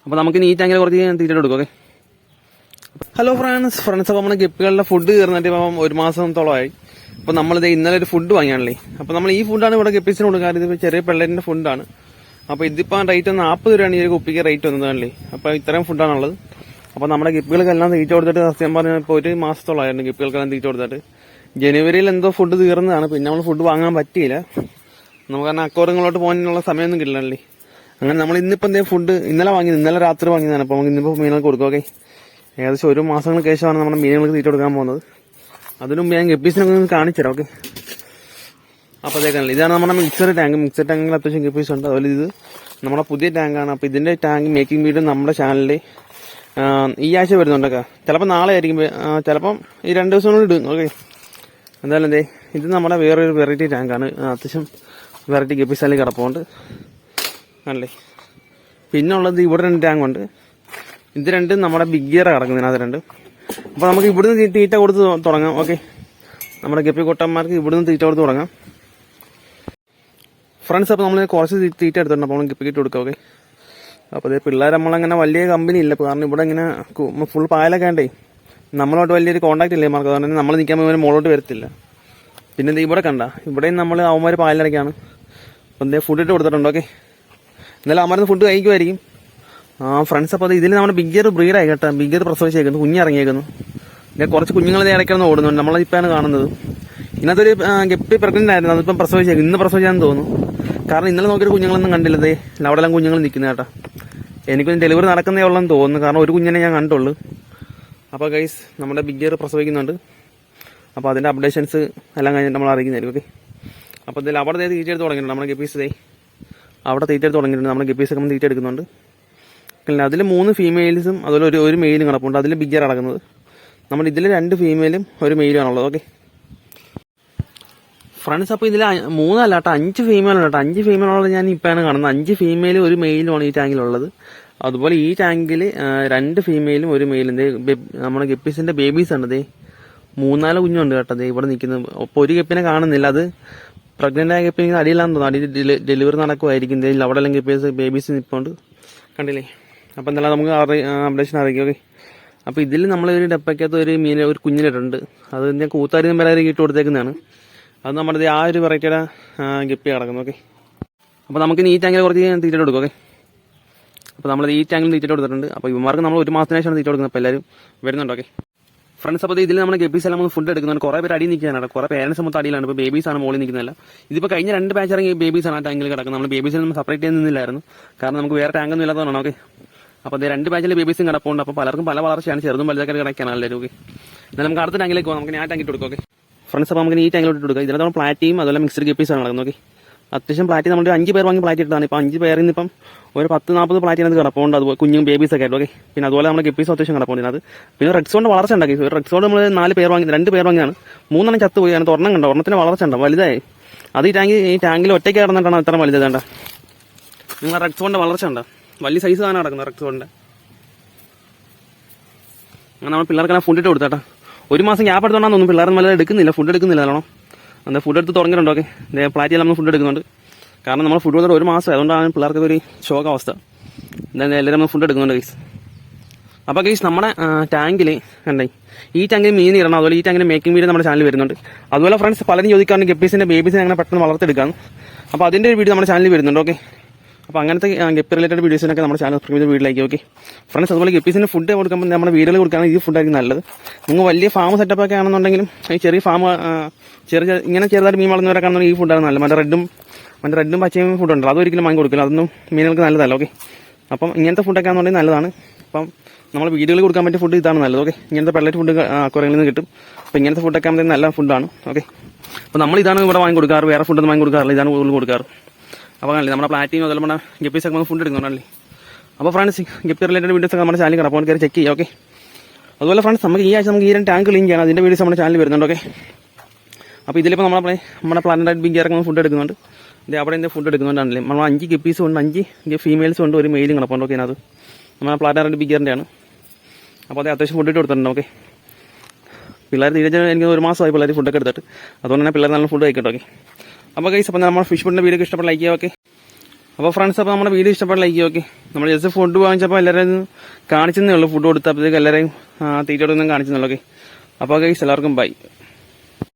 അപ്പോൾ നമുക്ക് ഈ ടാങ്കിൽ കുറച്ച് തീറ്റ കൊടുക്കും. Okay, hello friends. അപ്പോൾ നമ്മുടെ ഗപ്പികളുടെ ഫുഡ് കയറുന്നിട്ട് ഇപ്പം 1 മാസത്തോളമായി. അപ്പോൾ നമ്മളിത് ഇന്നലെ ഒരു ഫുഡ് വാങ്ങിയാണല്ലേ. അപ്പോൾ നമ്മൾ ഈ ഫുഡാണ് ഇവിടെ ഗപ്പീസിന് കൊടുക്കാറ്. ഇത് ചെറിയ പിള്ളേരിന്റെ ഫുഡാണ്. അപ്പോൾ ഇതിപ്പോൾ റേറ്റ് 40 രൂപയാണ് ഈ ഒരു കുപ്പിക്ക് റേറ്റ് വന്നതാണല്ലേ. അപ്പോൾ ഇത്രയും ഫുഡാണുള്ളത്. അപ്പോൾ നമ്മുടെ ഗപ്പികൾക്കെല്ലാം തീറ്റ കൊടുത്തിട്ട് സത്യം പറഞ്ഞാൽ ഇപ്പോൾ 1 മാസത്തോളമായിരുന്നു ഗപ്പികൾക്കെല്ലാം തീറ്റ കൊടുത്തിട്ട്. ജനുവരിയിൽ എന്തോ ഫുഡ് തീർന്നതാണ്. പിന്നെ നമ്മൾ ഫുഡ് വാങ്ങാൻ പറ്റിയില്ല. നമുക്ക് കാരണം അക്വാറിയങ്ങളിലോട്ട് പോകാനുള്ള സമയമൊന്നും കിട്ടില്ലല്ലേ. അങ്ങനെ നമ്മൾ ഇന്നിപ്പോൾ എന്തെങ്കിലും ഫുഡ് ഇന്നലെ വാങ്ങിയത്, ഇന്നലെ രാത്രി വാങ്ങിയതാണ്. അപ്പോൾ നമുക്ക് ഇന്നിപ്പോൾ മീനുകൾക്ക് കൊടുക്കും. ഓക്കെ, ഏകദേശം 1 മാസങ്ങൾക്ക് ശേഷമാണ് നമ്മുടെ മീനുകൾക്ക് തീറ്റ കൊടുക്കാൻ പോകുന്നത്. അതിനു മുമ്പ് ഞാൻ ഗപ്പീസിനൊക്കെ ഒന്ന് കാണിച്ചു തരാം. ഓക്കെ, അപ്പോൾ അതേക്കാണല്ലോ, ഇതാണ് നമ്മുടെ മിക്സർ ടാങ്ക്. മിക്സർ ടാങ്കിൽ അത്യാവശ്യം ഗപ്പീസ് ഉണ്ട്. അതുപോലെ ഇത് നമ്മുടെ പുതിയ ടാങ്കാണ്. അപ്പോൾ ഇതിന്റെ ടാങ്ക് മേക്കിംഗ് വീഡിയോ നമ്മുടെ ചാനലിൽ ഈ ആഴ്ച വരുന്നുണ്ടൊക്കെ. ചിലപ്പോൾ നാളെ ആയിരിക്കും, ചിലപ്പം ഈ 2 ദിവസം കൊണ്ട് ഇടും. ഓക്കെ, എന്തായാലും എന്തേ ഇത് നമ്മുടെ വേറൊരു വെറൈറ്റി ടാങ്കാണ്. അത്യാവശ്യം വെറൈറ്റി ഗപ്പീസ് അതിൽ കിടപ്പുണ്ട് അല്ലേ. പിന്നെ ഉള്ളത് ഇവിടെ 2 ടാങ്കുണ്ട്. ഇത് 2 നമ്മുടെ ബിഗ് ഗിയർ കിടക്കുന്നതിനകത്ത് 2. അപ്പോൾ നമുക്ക് ഇവിടുന്ന് തീറ്റ കൊടുത്ത് തുടങ്ങാം. ഓക്കെ, നമ്മുടെ ഗപ്പി കൊട്ടന്മാർക്ക് ഇവിടുന്ന് തീറ്റ കൊടുത്ത് തുടങ്ങാം ഫ്രണ്ട്സ്. അപ്പോൾ നമ്മൾ കുറച്ച് തീറ്റ എടുത്തിട്ടുണ്ട്. അപ്പോൾ നമ്മൾ ഗപ്പിക്കിട്ട് കൊടുക്കാം. ഓക്കെ, അപ്പോൾ അതേ പിള്ളേർ നമ്മളങ്ങനെ വലിയ കമ്പനി ഇല്ല. കാരണം ഇവിടെ ഇങ്ങനെ ഫുൾ പായലൊക്കെ ഉണ്ടേ. നമ്മളോട്ട് വലിയൊരു കോൺടാക്ട് ഇല്ലേ മാർക്ക്. അതുകൊണ്ട് നമ്മൾ നിൽക്കാൻ പോകുമ്പോൾ മുകളോട്ട് വരത്തില്ല. പിന്നെ ഇവിടെ കണ്ട ഇവിടെയും നമ്മൾ അവന്മാർ പായലിടയ്ക്കാണ്. അപ്പം എന്തേ ഫുഡ് ഇട്ട് കൊടുത്തിട്ടുണ്ട്. ഓക്കെ, എന്നാലും അവന്മാരുന്ന് ഫുഡ് കഴിക്കുമായിരിക്കും. ഫ്രണ്ട്സ്. അപ്പോൾ ഇതിൽ നമ്മുടെ ബിഗ് ഗിയർ ബ്രീഡായി കേട്ടോ. ബിഗ് ഗിയർ പ്രസവിച്ചേക്കുന്നു, കുഞ്ഞിറങ്ങിയേക്കുന്നു. പിന്നെ കുറച്ച് കുഞ്ഞുങ്ങൾ ഇടയ്ക്കൊന്ന് ഓടുന്നുണ്ട്. നമ്മളിപ്പോഴാണ് കാണുന്നത്. ഇന്നത്തൊരു ഗപ്പി പ്രഗ്നന്റ് ആയിരുന്നു. അതിപ്പം പ്രസവിച്ചേക്കും. ഇന്ന് പ്രസവിച്ചാന്ന് തോന്നുന്നു. കാരണം ഇന്നലെ നോക്കിയൊരു കുഞ്ഞുങ്ങളൊന്നും കണ്ടില്ലതേ. അവിടെല്ലാം കുഞ്ഞുങ്ങൾ നിൽക്കുന്ന കേട്ടോ. എനിക്കൊന്ന് ഡെലിവറി നടക്കുന്നേ ഉള്ളെന്ന് തോന്നുന്നു. കാരണം ഒരു കുഞ്ഞിനെ ഞാൻ കണ്ടുള്ളൂ. അപ്പോൾ ഗൈസ് നമ്മുടെ ബിഗ് ഗിയർ പ്രസവിക്കുന്നുണ്ട്. അപ്പോൾ അതിൻ്റെ അപ്ഡേഷൻസ് എല്ലാം കഴിഞ്ഞിട്ട് നമ്മൾ അറിയിക്കുന്നതായിരിക്കും. ഓക്കെ, അപ്പോൾ ഇതിൽ അവിടെ തീറ്റ എടുത്ത് തുടങ്ങിയിട്ടുണ്ട്. നമ്മുടെ ഗപ്പീസ് അവിടെ തീറ്റ എടുത്ത് തുടങ്ങിയിട്ടുണ്ട്. നമ്മുടെ ഗപ്പീസൊക്കെ നമ്മൾ തീറ്റ എടുക്കുന്നുണ്ട്. പിന്നെ അതിൽ 3 ഫീമെയിൽസും അതുപോലെ ഒരു മെയിലും കിടപ്പുണ്ട്. അതിൽ ബിഗ് ഗിയർ അടക്കുന്നത്. നമ്മൾ ഇതിൽ 2 ഫീമെയിലും 1 മെയിലും ആണുള്ളത്. Okay friends. അപ്പോൾ ഇതിൽ 3 അല്ല കേട്ടോ, 5 ഫീമെയിലുണ്ട് കേട്ടോ. 5 ഫീമെയിലുള്ളത് ഞാൻ ഇപ്പോഴാണ് കാണുന്നത്. 5 ഫീമെയിലും 1 മെയിലുമാണ് ഈ ടാങ്കിലുള്ളത്. അതുപോലെ ഈ ടാങ്കിൽ 2 ഫീമെയിലും 1 മെയിലും. നമ്മുടെ ഗപ്പീസിന്റെ ബേബീസ് ഉണ്ട്. 3-4 കുഞ്ഞുണ്ട് കേട്ടോ. ഇവിടെ നിൽക്കുന്നത്. അപ്പോൾ ഒരു ഗപ്പിനെ കാണുന്നില്ല. അത് പ്രഗ്നന്റ് ആയ ഗപ്പി അടിയിലാന്ന് തോന്നുന്നു. അടിയിൽ ഡെലിവറി നടക്കുമായിരിക്കും. അവിടെ എല്ലാം ഗപ്പീസ് ബേബീസ് നിൽപ്പുണ്ട്, കണ്ടില്ലേ. അപ്പോൾ എന്തായാലും നമുക്ക് അപ്ഡേഷൻ അറിയിക്കും. ഓക്കെ, അപ്പോൾ ഇതിൽ നമ്മളൊരു ഡപ്പയ്ക്കകത്ത് ഒരു കുഞ്ഞിനിട്ടുണ്ട്. അത് ഞാൻ കൂത്താരി നമ്പരാരി ഇട്ട് കൊടുത്തേക്കുന്നതാണ്. അത് നമ്മുടെ ആ ഒരു വെറൈറ്റിയുടെ ഗപ്പി കിടക്കുന്നു. ഓക്കെ, അപ്പോൾ നമുക്ക് ഈ ടാങ്കിൽ കുറച്ച് തീറ്റ കൊടുക്കും. ഓക്കെ, അപ്പോൾ നമ്മൾ ഈ ടാങ്കിൽ തീറ്റ കൊടുത്തിട്ടുണ്ട്. അപ്പോൾ ഇവന്മാർക്ക് നമ്മൾ 1 മാസത്തിന് ശേഷമാണ് തീറ്റ കൊടുക്കുന്നത്. അപ്പോൾ എല്ലാവരും വരുന്നുണ്ട്. Okay friends. അപ്പോൾ ഇതിൽ നമ്മുടെ ഗപ്പീസ് എല്ലാം ഫുഡ് എടുക്കുന്നുണ്ട്. കുറേ പേര് അടി നിൽക്കാനാണ്. കുറേ പേരൻസ് മൊത്തം അടിയിലാണ്. ഇപ്പോൾ ബേബീസാണ് മുകളിൽ നിൽക്കുന്നില്ല. ഇതിപ്പോൾ കഴിഞ്ഞ 2 ബാച്ച് ഇറങ്ങി ബേബീസാണ് ആ ടാങ്കിൽ കിടക്കുന്നത്. നമ്മൾ ബേബീസിൽ നമ്മൾ സെപ്പറേറ്റ് ചെയ്ത് നിന്നില്ലായിരുന്നു. കാരണം നമുക്ക് വേറെ ടാങ്കൊന്നും ഇല്ലാത്തതാണ്. ഓക്കെ, അപ്പോൾ 2 ബാച്ചിലെ ബേബീസും കിടപ്പുണ്ട്. അപ്പോൾ പലർക്കും പല വളർച്ചയാണ്. ചെറുതും വലുതൊക്കെ കിടക്കാനാണ് എല്ലാവരും. ഓക്കെ, എന്നാൽ നമുക്ക് അടുത്ത ടാങ്കിലേക്ക് പോകാം. നമുക്ക് ആ ടാങ്കിൽ കൊടുക്കും. Okay friends. അപ്പോൾ നമുക്ക് ഈ ടാങ്കിലോട്ട് കൊടുക്കാം. ഇതിനകത്ത് നമ്മൾ പ്ലാറ്റിയും അതുപോലെ മിക്സ്ഡ് ഗപ്പീസാണ് നടക്കുന്നത്. ഓക്കെ, അത്യാവശ്യം പ്ലാറ്റി നമ്മൾ 5 പേർ വാങ്ങി പ്ലാറ്റി ഇട്ടതാണ്. ഇപ്പോൾ 5 പേരിൽ നിന്ന് ഇപ്പം ഒരു 10-40 പ്ലാറ്റിനകത്ത് കിടപ്പുണ്ട്. അതുപോലെ കുഞ്ഞും ബേബീസൊക്കെ ആയിട്ട്. ഓക്കെ, പിന്നെ അതുപോലെ നമ്മുടെ ഗപ്പീസ് അത്യാവശ്യം കിടപ്പുണ്ട്. അത് പിന്നെ റെക്സോണ്ട് വളർച്ച ഉണ്ടാക്കി. റെക്സോണ്ട് നമ്മൾ 4 പേർ വാങ്ങി, 2 പേർ വാങ്ങിയാണ്. 3 ചത്തുപോയി. അതിനകത്ത് ഒരെണ്ണം കണ്ടോ, ഒരെണ്ണത്തിന് വളർച്ച ഉണ്ടോ, വലുതായി. അത് ഈ ടാങ്കിൽ ഒറ്റയ്ക്ക് കിടന്നിട്ടാണ് അത്ര വലുത്. വേണ്ട, നിങ്ങൾ റെക്സോണിന്റെ വളർച്ച ഉണ്ടോ, വലിയ സൈസ് ആണ് കിടക്കുന്നത് റെക്സോണിന്റെ. അങ്ങനെ നമ്മൾ പിള്ളേർക്കെല്ലാം ഫുഡ് ഇട്ട് കൊടുത്തേട്ടാ. 1 മാസം ഗ്യാപ്പ് എടുത്തോണ്ടാന്ന് തോന്നുന്നു. പിള്ളേരൊന്നും വലുത് എടുക്കുന്നില്ല, ഫുഡ് എടുക്കുന്നില്ല. നല്ലോണം എന്താ ഫുഡ് എടുത്ത് തുടങ്ങിയിട്ടുണ്ട്. ഓക്കെ, പ്ലാറ്റിയെല്ലാം നമ്മൾ ഫുഡ് എടുക്കുന്നുണ്ട്. കാരണം നമ്മൾ ഫുഡ് കൊടുത്തിട്ട് 1 മാസം, അതുകൊണ്ടാണ് പിള്ളേർക്ക് ഒരു ശോകാവസ്ഥ. എന്തായാലും എല്ലാവരും നമ്മൾ ഫുഡ് എടുക്കുന്നുണ്ട് ഗൈസ്. അപ്പോൾ ഗൈസ് നമ്മുടെ ടാങ്കിൽ കണ്ടേ, ഈ ടാങ്കിൽ മീൻ ഇടണം. അതുപോലെ ഈ ടാങ്കിന്റെ മേക്കിംഗ് വീഡിയോ നമ്മുടെ ചാനലിൽ വരുന്നുണ്ട്. അതുപോലെ ഫ്രണ്ട്സ് പലരും ചോദിക്കാറുണ്ട് ഗപ്പീസിന്റെ ബേബീസിനെ അങ്ങനെ പെട്ടെന്ന് വളർത്തെടുക്കാം. അപ്പോൾ അതിന്റെ ഒരു വീഡിയോ നമ്മുടെ ചാനലിൽ വരുന്നുണ്ട്. ഓക്കെ, അപ്പോൾ അങ്ങനത്തെ ഗപ്പി റിലേറ്റഡ് വീഡിയോസിനൊക്കെ നമ്മുടെ ചാനൽ സബ്സ്ക്രൈബ് ചെയ്ത് വീട്ടിലേക്ക്. Okay friends. അതുപോലെ ഗപ്പീസിന് ഫുഡ് കൊടുക്കുമ്പോൾ നമ്മുടെ വീടുകളിൽ കൊടുക്കുകയാണെങ്കിൽ ഈ ഫുഡായിരിക്കും നല്ലത്. നിങ്ങൾ വലിയ ഫാം സെറ്റപ്പ് ഒക്കെ ആണെന്നുണ്ടെങ്കിലും ഈ ചെറിയ ഫാം ഇങ്ങനെ ചെറുതായിട്ട് മീൻ വളർന്നവരൊക്കെ ആണെന്നുണ്ടെങ്കിൽ ഈ ഫുഡാണ് നല്ലത്. മറ്റേ റെഡും പച്ചയും ഫുഡുണ്ടല്ലോ, അതൊരിക്കലും വാങ്ങി കൊടുക്കില്ല. അതൊന്നും മീനുകൾക്ക് നല്ലതല്ല. ഓക്കെ, അപ്പം ഇങ്ങനത്തെ ഫുഡൊക്കെ ആണെന്നുണ്ടെങ്കിൽ നല്ലതാണ്. അപ്പം നമ്മൾ വീടുകളിൽ കൊടുക്കാൻ പറ്റിയ ഫുഡ് ഇതാണ് നല്ലത്. ഓക്കെ, ഇങ്ങനത്തെ പെല്ലറ്റ് ഫുഡ് അക്വാറിയങ്ങളിൽ നിന്ന് കിട്ടും. അപ്പോൾ ഇങ്ങനത്തെ ഫുഡൊക്കെ ആകുമ്പോൾ നല്ല ഫുഡാണ്. ഓക്കെ, അപ്പോൾ നമ്മൾ ഇതാണ് ഇവിടെ വാങ്ങി കൊടുക്കാറ്. വേറെ ഫുഡൊന്നും വാങ്ങി കൊടുക്കാറില്ല. ഇതാണ് കൂടുതൽ കൊടുക്കാറ്. അപ്പോൾ കണ്ടില്ലേ നമ്മുടെ പ്ലാറ്റിയും അതുപോലെ നമ്മുടെ ഗപ്പീസൊക്കെ ഫുഡ് എടുക്കുന്നുണ്ടല്ലേ. അപ്പോൾ ഫ്രണ്ട്സ് ഗപ്പി റിലേറ്റഡ് വീഡിയോസൊക്കെ നമ്മുടെ ചാനലിൽ കിടപ്പോൾ കയറി ചെക്ക് ചെയ്യുക. ഓക്കെ, അതുപോലെ ഫ്രണ്ട്സ് നമുക്ക് ഈ ആഴ്ച നമുക്ക് ഈ 2 ടാങ്ക് ക്ലീൻ ചെയ്യണം. അതിൻ്റെ വീഡിയോസ് നമ്മുടെ ചാനലിൽ വരുന്നുണ്ട്. ഓക്കെ, അപ്പോൾ ഇതിലിപ്പോൾ നമ്മുടെ പ്ലാനറ്റ് ബിഗ് ഗിയറൊക്കെ ഫുഡ് എടുക്കുന്നുണ്ട്. ഇത് അവിടെ എൻ്റെ ഫുഡ് എടുക്കുന്നുണ്ടാണല്ലേ. നമ്മൾ 5 ഗപ്പീസും ഉണ്ട്, 5 ഫീമെയിൽസും ഉണ്ട്, 1 മെയിലും കിടപ്പുണ്ട്. ഓക്കെ, അത് നമ്മുടെ പ്ലാനറ്റ് ബിഗ് ഗിയറിൻ്റെയാണ്. അപ്പോൾ അത് അത്യാവശ്യം ഫുഡ് ഇട്ട് കൊടുത്തിട്ടുണ്ട്. ഓക്കെ, പിള്ളേർ തീരെ എനിക്ക് 1 മാസമായി പിള്ളേർ ഫുഡൊക്കെ എടുത്തിട്ട്. അതുകൊണ്ട് തന്നെ പിള്ളേർ നല്ല ഫുഡ് കഴിക്കട്ടെ. ഓക്കെ, അപ്പോൾ ഗൈസ്, അപ്പോൾ നമ്മൾ ഫിഷ് ഫുഡിൻ്റെ വീഡിയോ ഇഷ്ടപ്പെട്ട ലൈക്ക് ചെയ്യുക. ഓക്കെ, അപ്പോൾ ഫ്രണ്ട്സ്, അപ്പോൾ നമ്മുടെ വീഡിയോ ഇഷ്ടപ്പെട്ട ലൈക്ക് ഓക്കെ. നമ്മൾ ജസ്റ്റ് ഫുഡ് വാങ്ങിച്ചപ്പോൾ എല്ലാവരും കാണിച്ചെന്നേ ഉള്ളൂ. ഫുഡ് കൊടുത്തപ്പോഴത്തേക്ക് എല്ലാവരെയും തീറ്റ കൊടുക്കുന്നതും കാണിച്ചെന്നുള്ളൂ. ഓക്കെ. അപ്പോൾ ഗൈസ് എല്ലാവർക്കും ബൈ.